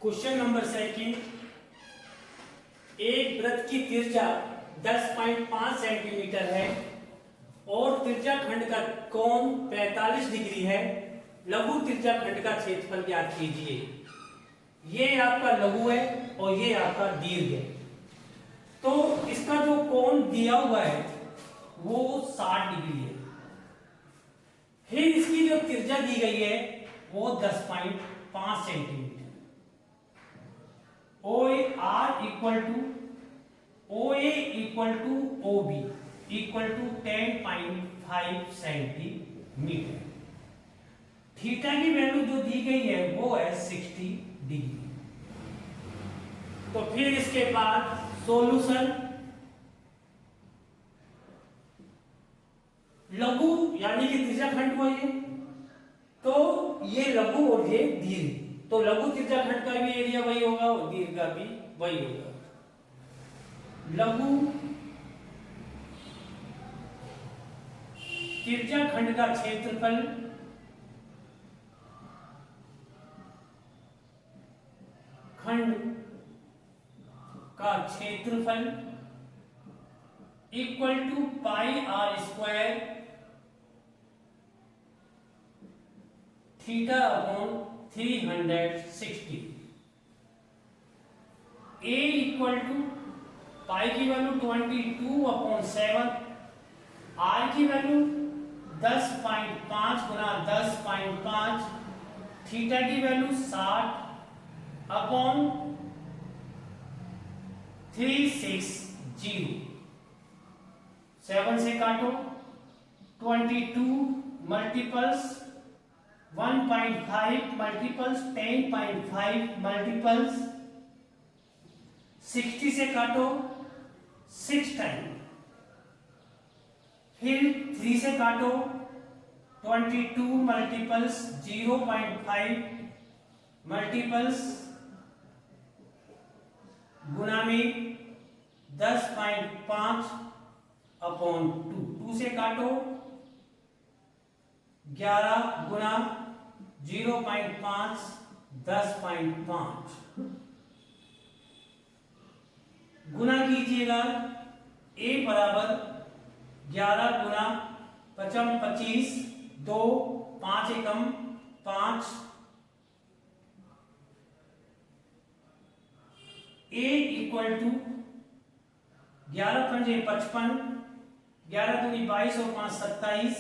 Question number second, एक वृत्त की त्रिज्या 10.5 सेंटीमीटर है और त्रिज्या खंड का कोण 45 डिग्री है। लघु त्रिज्या खंड का क्षेत्रफल ज्ञात कीजिए। ये आपका लघु है और ये आपका दीर्घ है। तो इसका जो कोण दिया हुआ है वो 60 डिग्री है। फिर इसकी जो त्रिज्या दी गई है वो 10.5 centimetre. OAR equal to OB equal to 10.5 centimetre. Theta की वैल्यू जो दी गई है वो है 60 डिग्री। तो फिर इसके बाद सॉल्यूशन, लघु यानी कि त्रिज्या खंड को ये, तो ये लघु और ये दीर्घ, तो लघु त्रिज्या खंड का भी एरिया वही होगा और दीर्घ का भी वही होगा। लघु त्रिज्या खंड का क्षेत्रफल equal to pi are square theta upon 360। A equal to pi की वैल्यू 22 अपॉन 7, आर की वैल्यू 10.5 गुना 10.5, थीटा की वैल्यू 60 अपॉन 360। 7 से काटो, 22 मल्टीपल्स 1.5 मल्टीपल्स 10.5 मल्टीपल्स 60 से काटो 6 टाइम, फिर 3 से काटो 22 मल्टीपल्स 0.5 मल्टीपल्स गुना में 10.5 अपॉन 2 से काटो 11 गुना 0.5 10.5 गुना कीजिएगा। a बराबर 11 गुना 25 2 5 एकम 5, a इक्वल टू 11 पंजे 55, 11 दूनी 22 और 5 27,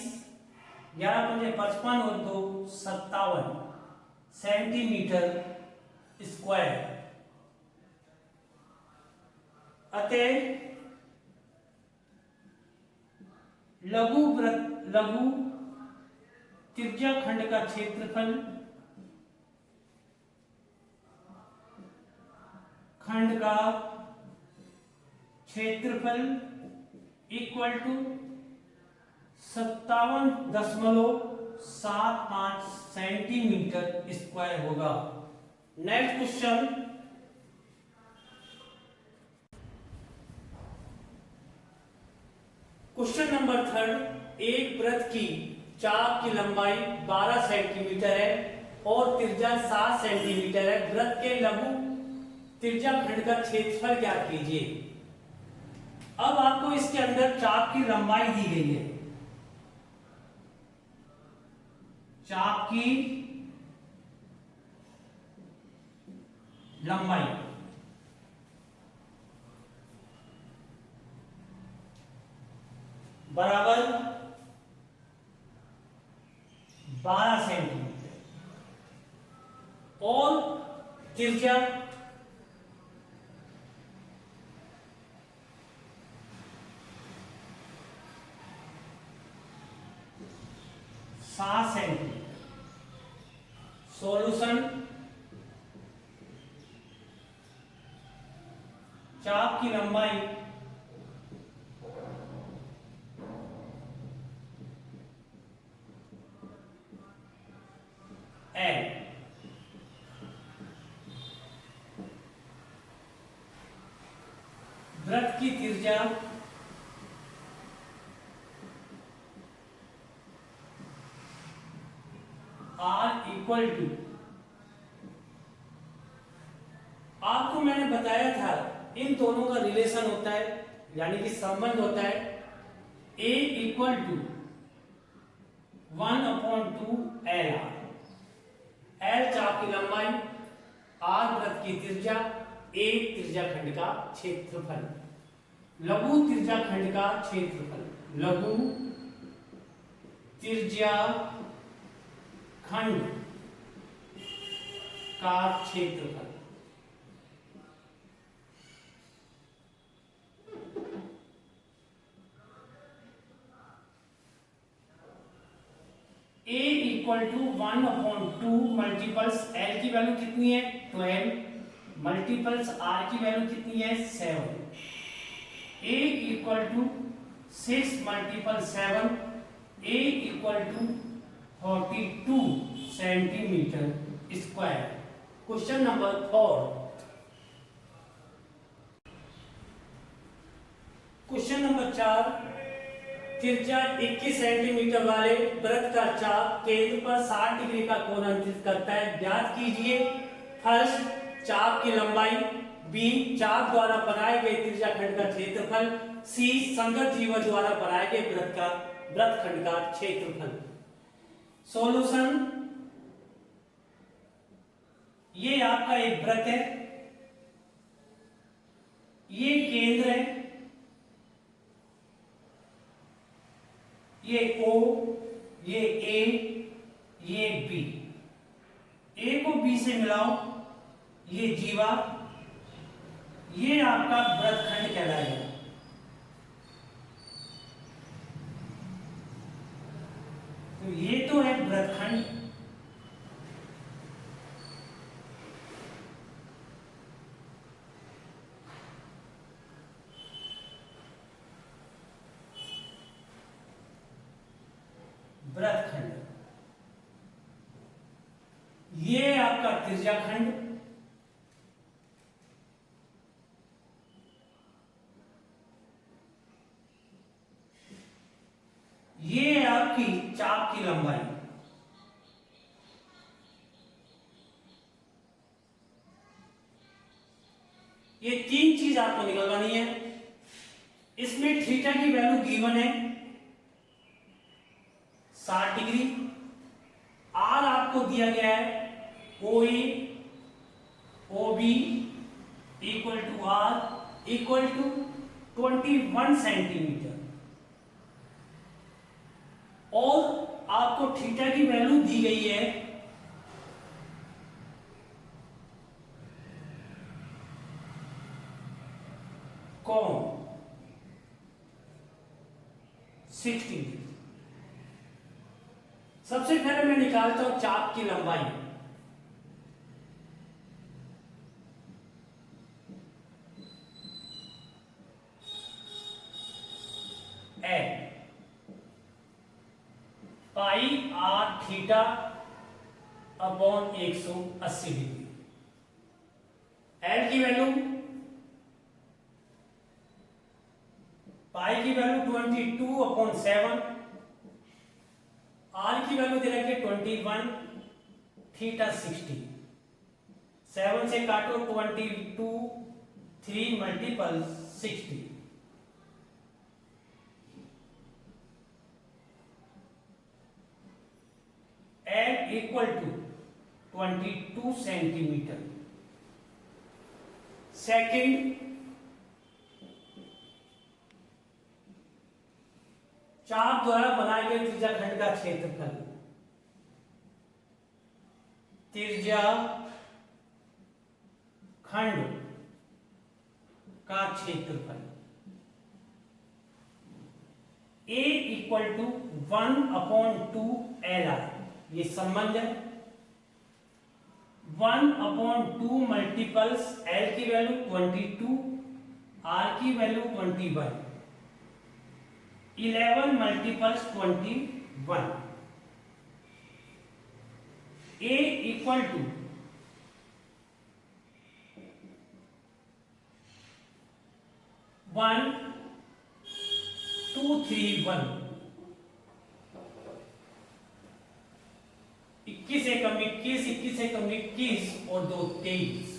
11 पंजे 55 और 2 57 सेंटीमीटर स्क्वायर। अतः लघु त्रिज्या खंड का क्षेत्रफल इक्वल टू 57.75 सेंटीमीटर स्क्वायर होगा। Next question, question number third, एक वृत्त की चाप की लंबाई 12 सेंटीमीटर है और त्रिज्या 7 सेंटीमीटर है। वृत्त के लघु त्रिज्या खंड का क्षेत्रफल ज्ञात कीजिए। अब आपको इसके अंदर चाप की लंबाई दी गई है। चाप की लंबाई बराबर 12 सेंटीमीटर और त्रिज्या 7 सेंटीमीटर। सॉल्यूशन, चाप की लंबाई L वृत्त की त्रिज्या R इक्वल टू आपको मैंने बताया था इन दोनों का रिलेशन होता है, यानी कि संबंध होता है A equal to 1/2 LR। L चाप की लंबाई, R वृत्त की त्रिज्या, A त्रिज्याखंड का क्षेत्रफल। लघु त्रिज्याखंड का क्षेत्रफल, लघु त्रिज्याखंड का क्षेत्रफल। A equal to 1/2 multiples L की वैल्यू कितनी है 12 मल्टीपल्स R की वैल्यू कितनी है 7। A equal to 6 multiple 7, A equal to 42 centimetre square. Question number 4। Question number 4, त्रिज्या 21 सेंटीमीटर वाले वृत्त का चाप केंद्र पर 60 डिग्री का कोण अंकित करता है। ज्ञात कीजिए फर्स्ट चाप की लंबाई, बी चाप द्वारा बनाए गए त्रिज्याखंड का क्षेत्रफल, सी संगत जीवा द्वारा बनाए गए वृत्तखंड का क्षेत्रफल। सॉल्यूशन, ये आपका एक वृत्त है, ये केंद्र है, ये O, ये A, ये B। A को B से मिलाओ, ये जीवा, ये आपका वृत्तखंड कहलाएगा। तो ये तो है वृत्तखंड, वृत्तखंड, ये आपका त्रिज्याखंड, ये आपकी चाप की लंबाई। ये तीन चीज आपको निकलवानी है। इसमें थीटा की वैल्यू गिवन है 60 डिग्री। आर आपको दिया गया है OA OB equal to R equal to 21 centimetre, और आपको थीटा की वैल्यू दी गई है कोण 60 डिग्री। सबसे पहले मैं निकालता हूं चाप की लंबाई। L pi R theta upon 180 degree. L की वैल्यू, पाई की वैल्यू 22/7, R की वैल्यू दे रखी 21, थीटा 60। 7 से काटो 22, 3 multiple 60। L equal to 22 centimetre. Second, चाप द्वारा बनाए गए त्रिज्याखंड का क्षेत्रफल, त्रिज्याखंड का क्षेत्रफल A इक्वल टू 1/2 LR। ये संबंध है। 1/2 मल्टीपल्स L की वैल्यू 22, R की value 21, 11 multiples 21। A equal to 1 2 3 1, 21 एकम 21, 21 एकम 21 और 2 23।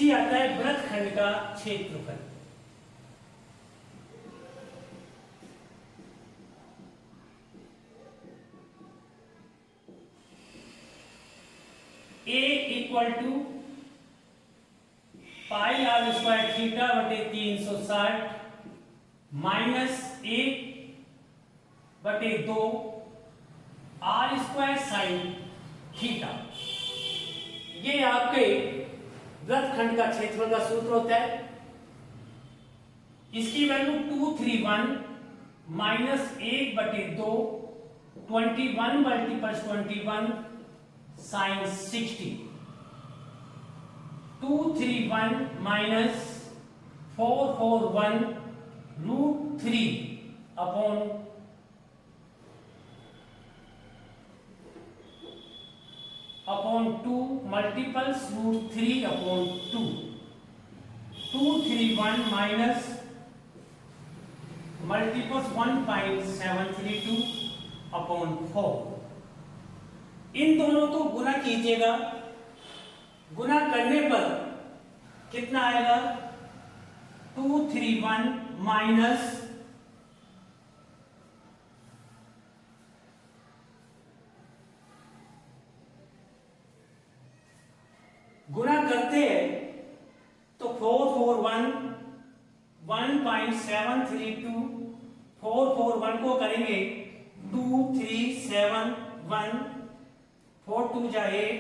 सी आता है वृत्तखंड का क्षेत्रफल। A equal to pi are square theta बटे 360 minus 1/2 r square sine theta. ये आपके वृत्तखंड का क्षेत्रफल का सूत्र होता है। इसकी value 231 minus 1/2 21 multiples 21 sine 60। 231 minus 441 √3 upon 2 multiples √3 upon 2। 231 minus multiples 1.732 upon 4। इन दोनों को गुना कीजिएगा। गुना करने पर कितना आएगा? 231 माइनस गुना करते हैं तो 441 1.732 441 को करेंगे 2371 4 2 जा 8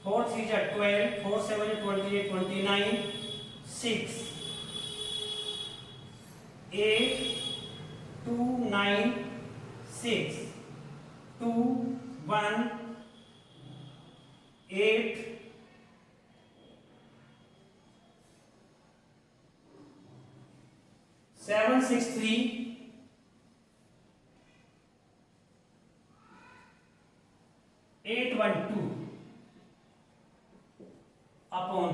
4 3 जा 12 4 7 जा 28 29 6 8 2 9 6 2 1 8 763 812 अपॉन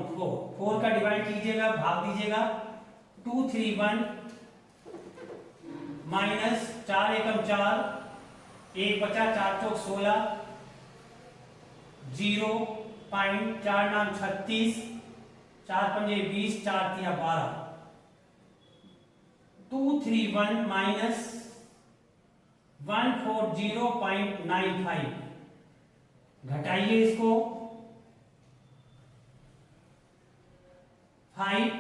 4 का डिवाइड कीजिएगा, भाग दीजिएगा। 231 माइनस 4 एकम 4 1 बचा 4 चौक 16 0.4 नाम 36 4 पंजे 20 4 तिया 12। 231 माइनस 140.95 घटाइए इसको 5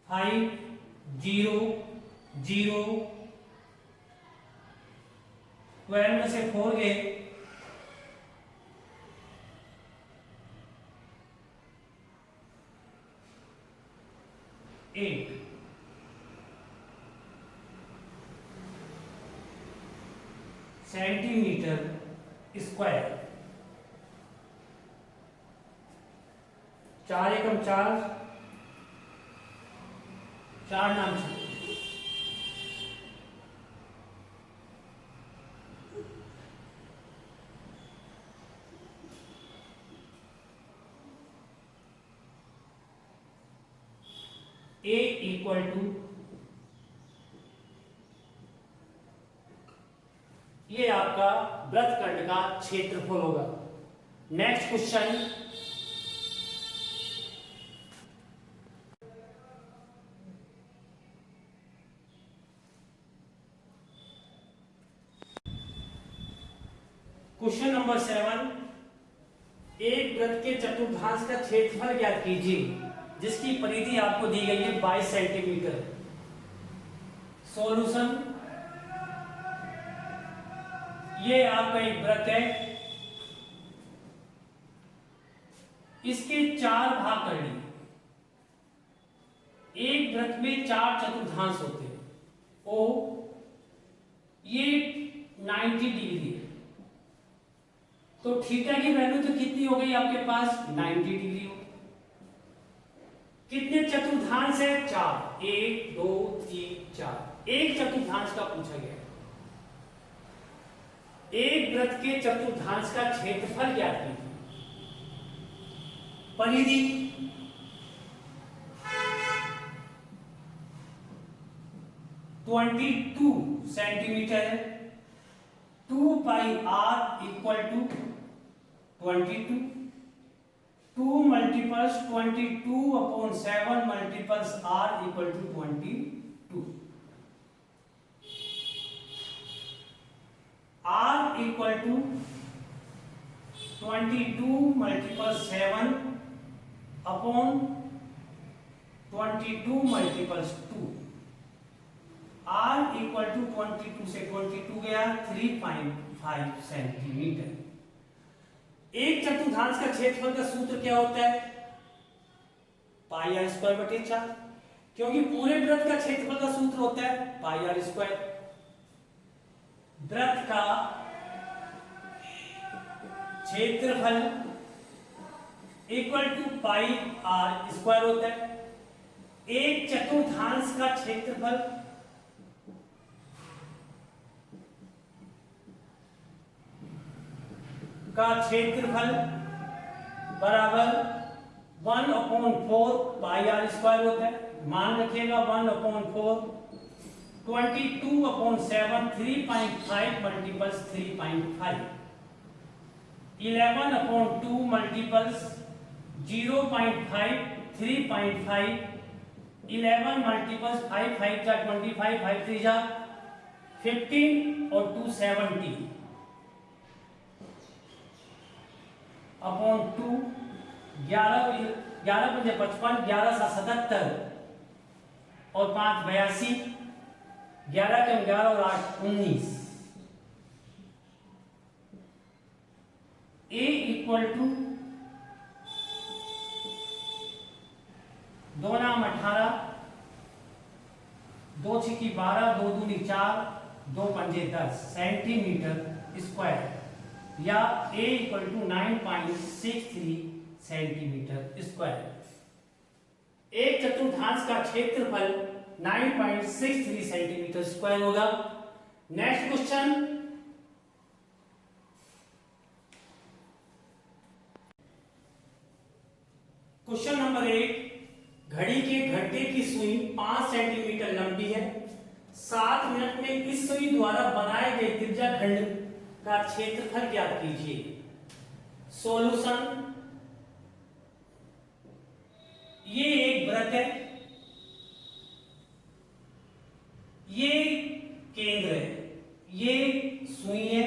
5 0 0 12 में से 4 गए 8 सेंटीमीटर स्क्वायर। 4 एकम 4 4 नाम 6 A इक्वल टू ये आपका वृत्तखंड का क्षेत्रफल होगा। Next question, question number 7। एक वृत्त के चतुर्थांश का क्षेत्रफल ज्ञात कीजिए जिसकी परिधि आपको दी गई है 22 सेंटीमीटर। सॉल्यूशन, ये आपका एक वृत्त है, इसके 4 भाग कर लिए। एक वृत्त में 4 चतुर्थांश होते हैं। ओ ये 90 डिग्री है, तो थीटा की वैल्यू तो कितनी हो गई आपके पास? 90 डिग्री हो। कितने चतुर्थांश है? 4 1 2 3 4। एक चतुर्थांश का पूछा गया। एक वृत्त के चतुर्थांश का क्षेत्रफल ज्ञात कीजिए। परिधि 22 सेंटीमीटर है, 2 pi r equal to 22, 2 multiples 22 upon 7 multiples r equal to 22, r equal to 22 multiples 7 upon 22 multiples 2, r equal to 22 से 22 गया 3.5 सेंटीमीटर। एक चतुर्थांश का क्षेत्रफल का सूत्र क्या होता है? पाई आर स्क्वायर बटे 4, क्योंकि पूरे वृत्त का क्षेत्रफल का सूत्र होता है पाई आर स्क्वायर। वृत्त का क्षेत्रफल equal to pi are square होता है। एक चतुर्थांश का क्षेत्रफल बराबर 1/4 पाई आर स्क्वायर होता है। मान रखिएगा 1/4, 22/7, 3.5 मल्टीपल्स 3.5, 11/2 मल्टीपल्स 0.5, 3.5, 11 मल्टीपल्स 5 5 जा 25, 5 3 जा 15 और 2 70 अपॉन 2, 11 पंजे 55, 11 सा 77 और 5 82, 11 के 11 और 8 19। a इक्वल टू 2 नाम 18, 2 छिकी 12, 2 दूनी 4, 2 पंजे 10 सेंटीमीटर स्क्वायर, या a equal to 9.63 centimetre square. एक चतुर्थांश का क्षेत्रफल 9.63 सेंटीमीटर स्क्वायर होगा। नेक्स्ट क्वेश्चन, क्वेश्चन नंबर 8, घड़ी के घंटे की सुई 5 सेंटीमीटर लंबी है। 7 मिनट में इस सुई द्वारा बनाए गए त्रिज्या खंड का क्षेत्रफल ज्ञात कीजिए। सॉल्यूशन, ये एक वृत्त है, ये केंद्र है, ये सुई है।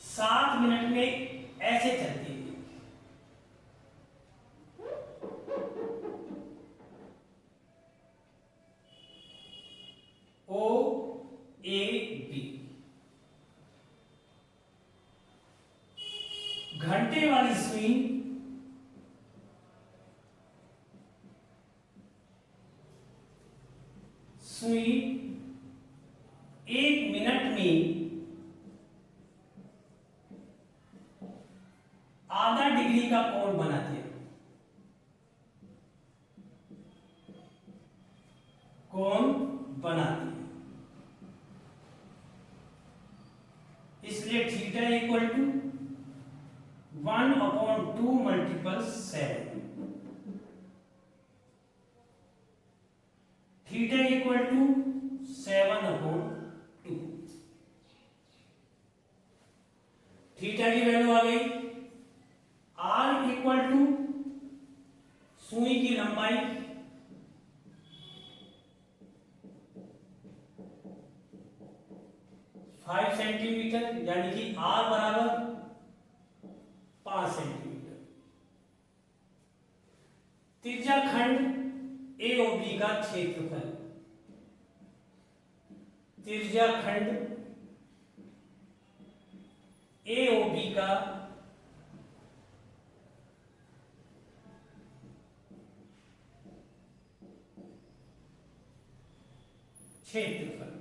7 मिनट में ऐसे चलती है। ओ ए बी, घंटे वाली सुई सुई 1 मिनट में आधा डिग्री का कोण बनाती है। कोण बनाती है, इसलिए theta equal to 1/2 multiple 7, theta equal to 7/2। Theta की वैल्यू आ गई। आर इक्वल टू सुई की लंबाई 5 सेंटीमीटर, यानी कि आर बराबर 5 सेंटीमीटर। त्रिज्या खंड ए और बी का क्षेत्रफल, त्रिज्या खंड ए और बी का क्षेत्रफल,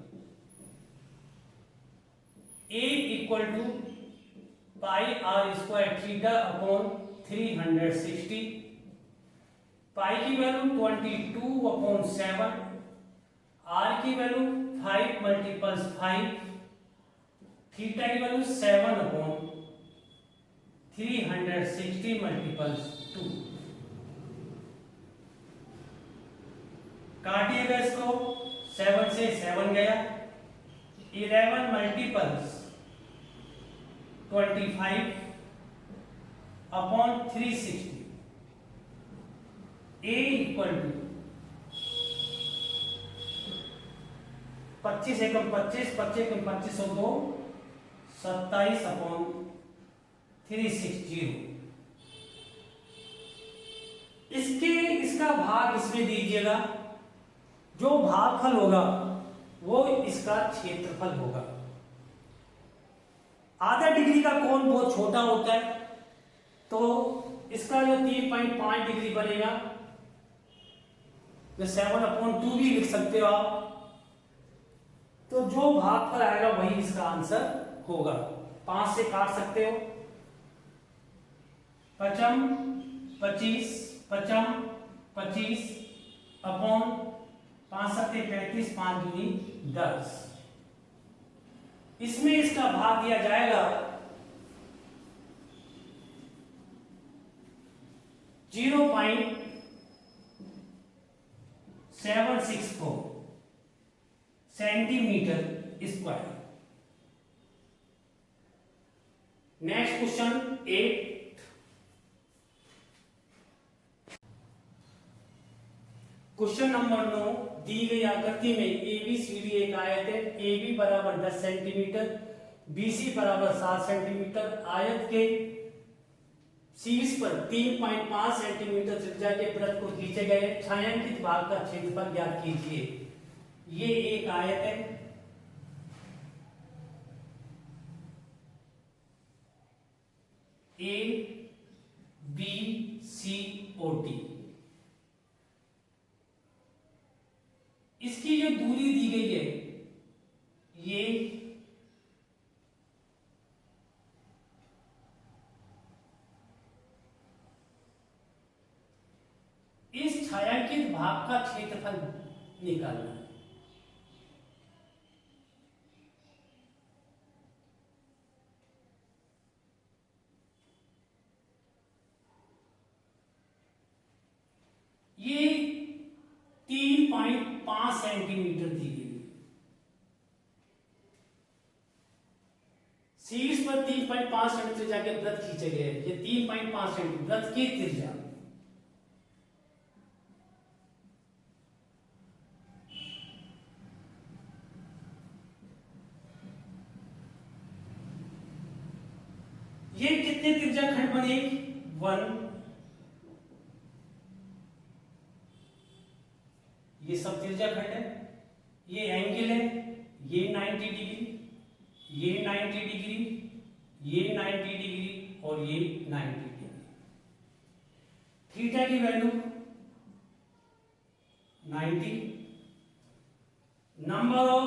a equal to pi are square theta upon 360, pi की वैल्यू 22/7, आर की वैल्यू 5 मल्टीपल्स 5, थीटा की वैल्यू 7/360 मल्टीपल्स 2। काटिएगा इसको, 7 से 7 गया, 11 multiples 25 upon 360 a equal to 25 एकम 25 25 एकम 25 और 2 27 अपॉन 360। इसका भाग इसमें दीजिएगा, जो भागफल होगा वो इसका क्षेत्रफल होगा। आधा डिग्री का कोण बहुत छोटा होता है, तो इसका जो 3.5 डिग्री बनेगा, जो 7/2 भी लिख सकते हो आप। तो जो भागफल आएगा वही इसका आंसर होगा। 5 से काट सकते हो, 5 25 5 25 अपॉन 5 7 35 5 दूनी 10। इसमें इसका भाग दिया जाएगा 0.764 centimetre square. Next question 8। Question number 9, दी गई आकृति में ABCD एक आयत है। AB बराबर 10 सेंटीमीटर, BC बराबर 7 सेंटीमीटर। आयत के शीर्ष पर 3.5 सेंटीमीटर त्रिज्या के वृत्त को खींचे गए छायांकित भाग का क्षेत्रफल ज्ञात कीजिए। ये एक आयत है, ABCOD। इसकी जो दूरी दी गई है, ये इस छायांकित भाग का क्षेत्रफल निकालना है। ये 3.5 सेंटीमीटर दी गई। शीर्ष पर 3.5 सेंटीमीटर जाके वृत्त खींचे गए। ये 3.5 सेंटीमीटर वृत्त की त्रिज्या। ये कितने त्रिज्या खंड बनेगी? 1। ये सब त्रिज्या खंड है। ये एंगल है, ये 90 डिग्री, ये 90 डिग्री, ये 90 डिग्री और ये 90 डिग्री। थीटा की वैल्यू 90। नंबर ऑफ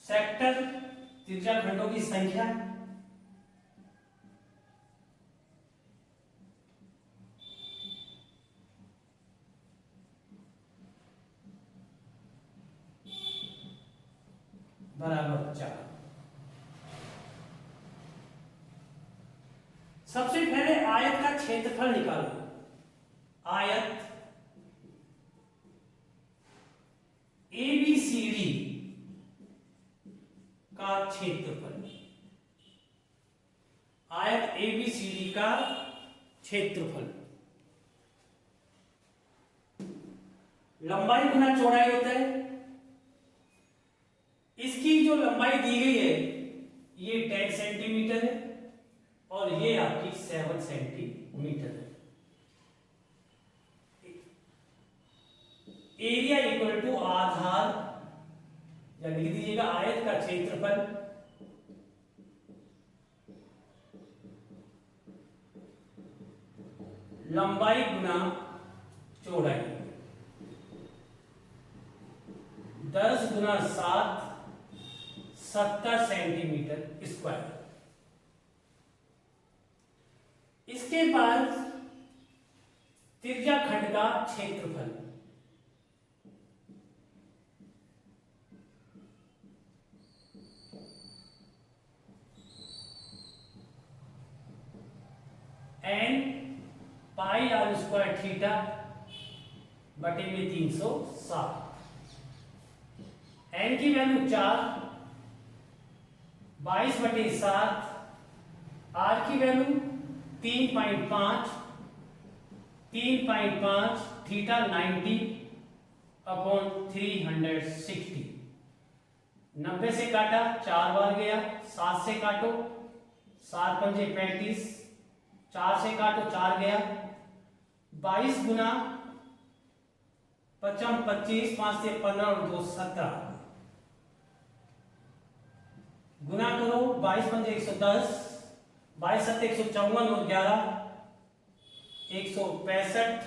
सेक्टर त्रिज्या खंडों की संख्या, बराबर 4। सबसे पहले आयत का क्षेत्रफल निकालो। आयत ABCD का क्षेत्रफल, आयत ABCD का क्षेत्रफल लंबाई गुना चौड़ाई होता है। इसकी जो लंबाई दी गई है ये 10 सेंटीमीटर है और ये आपकी 7 सेंटीमीटर है। एरिया इक्वल टू आधार, या लिख दीजिएगा आयत का क्षेत्रफल लंबाई गुना चौड़ाई। 10 गुना 7 70 सेंटीमीटर स्क्वायर। इसके बाद त्रिज्या खंड का क्षेत्रफल, n पाई r स्क्वायर थीटा बटे में 360। n की वैल्यू 4, 22/7, आर की वैल्यू 3.5, थीटा 90/360। 90 से काटा 4 बार गया, 7 से काटो 7 पंजे 35, 4 से काटो 4 गया, 22 गुना 55 25, 5 से 15 और 2 17, गुना करो 22 पंजे 110, 22 सत्ते 154 और 11 165,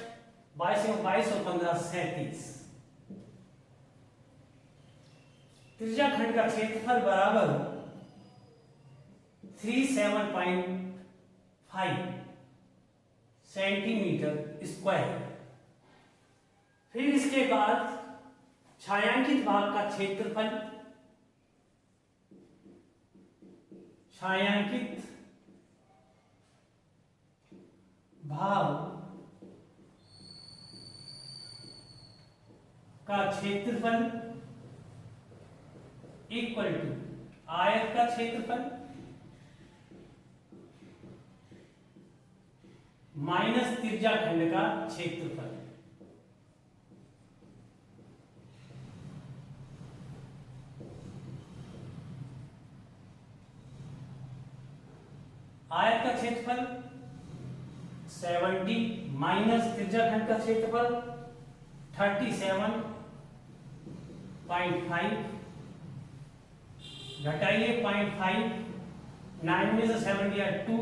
22 और 15 37। त्रिज्या खंड का क्षेत्रफल बराबर 37.5 सेंटीमीटर स्क्वायर। फिर इसके बाद छायांकित भाग का क्षेत्रफल, छायांकित भाग का क्षेत्रफल इक्वल टू आयत का क्षेत्रफल माइनस त्रिज्या खंड का क्षेत्रफल। आयत का क्षेत्रफल 70 माइनस त्रिज्या खंड का क्षेत्रफल 37.5, घटाइए 0.5, 9 में से 7 गया 2,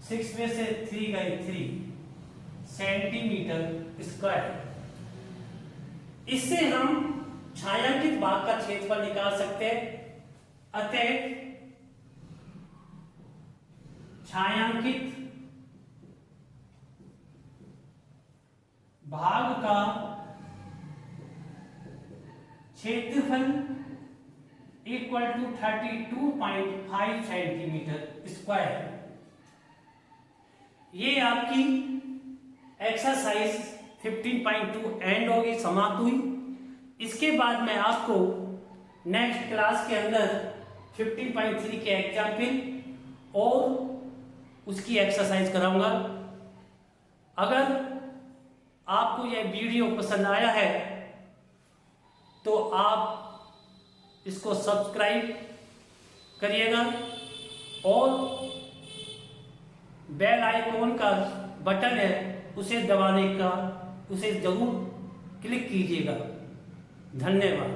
6 में से 3 गए 3 सेंटीमीटर स्क्वायर। इससे हम छायांकित भाग का क्षेत्रफल निकाल सकते हैं। अतः छायांकित भाग का क्षेत्रफल इक्वल टू 32.5 सेंटीमीटर स्क्वायर। ये आपकी एक्सरसाइज 15.2 एंड होगी, समाप्त हुई। इसके बाद मैं आपको नेक्स्ट क्लास के अंदर 15.3 के एग्जाम्पल और उसकी एक्सरसाइज कराऊंगा। अगर आपको यह वीडियो पसंद आया है तो आप इसको सब्सक्राइब करिएगा और बेल आइकॉन का बटन है उसे दबाने का, उसे जरूर क्लिक कीजिएगा। धन्यवाद।